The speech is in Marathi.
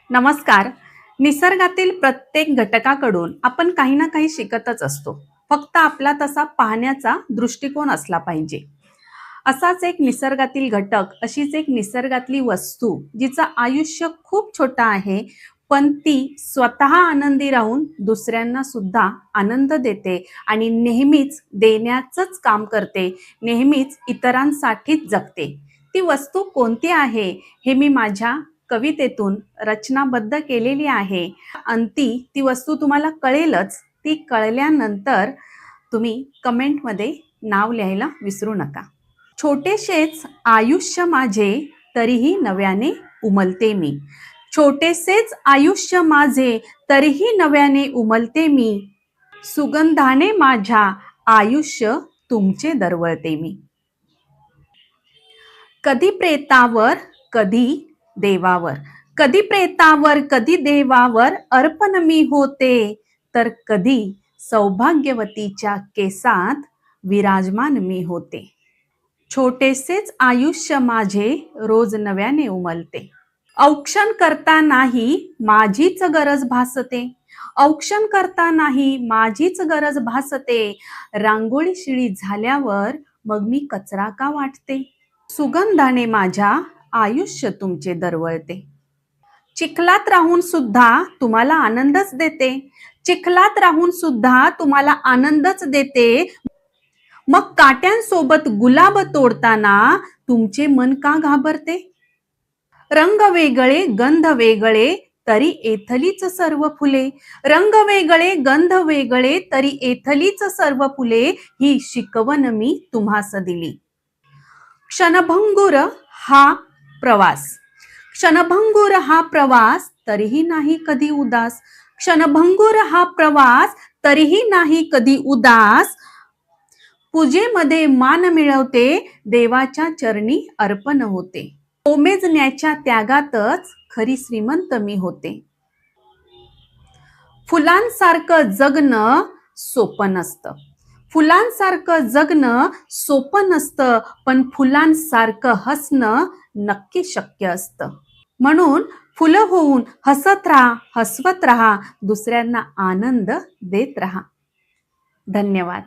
नमस्कार. निसर्गातील प्रत्येक घटकाकडून आपण काही ना काही शिकतच असतो. फक्त आपला तसा पाहण्याचा दृष्टिकोन असला पाहिजे. असाच एक निसर्गातील घटक, अशीच एक निसर्गातली वस्तू, जिचं आयुष्य खूप छोटं आहे, पण ती स्वतः आनंदी राहून दुसऱ्यांना सुद्धा आनंद देते आणि नेहमीच देण्याचंच काम करते, नेहमीच इतरांसाठीच जगते. ती वस्तू कोणती आहे, हे मी माझ्या कवितेतून रचनाबद्ध केलेली आहे. अंती ती वस्तू तुम्हाला कळेलच. ती कळल्यानंतर तुम्ही कमेंटमध्ये नाव लिहायला विसरू नका. छोटेसेच आयुष्य माझे, तरीही नव्याने उमलते मी. छोटेसेच आयुष्य माझे, तरीही नव्याने उमलते मी. सुगंधाने माझ्या आयुष्य तुमचे दरवळते मी. कधी प्रेतावर कधी देवावर, कधी प्रेतावर कधी देवावर अर्पण मी होते, तर कधी सौभाग्यवतीच्या केसात विराजमान मी होते. छोटेसेच आयुष्य माझे रोज नव्याने उमलते. औक्षण करता नाही माझीच गरज भासते. औक्षण करता नाही माझीच गरज भासते. रांगोळी शिळी झाल्यावर मग मी कचरा का वाटते. सुगंधाने माझ्या आयुष्य तुमचे दरवळते. चिखलात राहून सुद्धा तुम्हाला आनंदच देते. चिखलात राहून सुद्धा तुम्हाला आनंदच देते. मग काट्यांसोबत गुलाब तोडताना तुमचे मन का घाबरते. रंग वेगळे गंध वेगळे तरी एथलीच सर्व फुले. रंग वेगळे गंध वेगळे तरी एथलीच सर्व फुले. ही शिकवण मी तुम्हास दिली. क्षणभंगुर हा प्रवास, क्षणभंगुर हा प्रवास तरीही नाही कधी उदास. क्षणभंगुर हा प्रवास तरीही नाही कधी उदास. पूजेमध्ये मान मिळवते, देवाच्या चरणी अर्पण होते. कोमेजण्याच्या त्यागातच खरी श्रीमंत मी होते. फुलांसारखं जगणं सोपं नसतं. फुलांसारखं जगणं सोपं नसतं, पण फुलांसारखं हसणं नक्की शक्य असतं. म्हणून फुलं होऊन हसत राहा, हसवत राहा, दुसऱ्यांना आनंद देत राहा. धन्यवाद.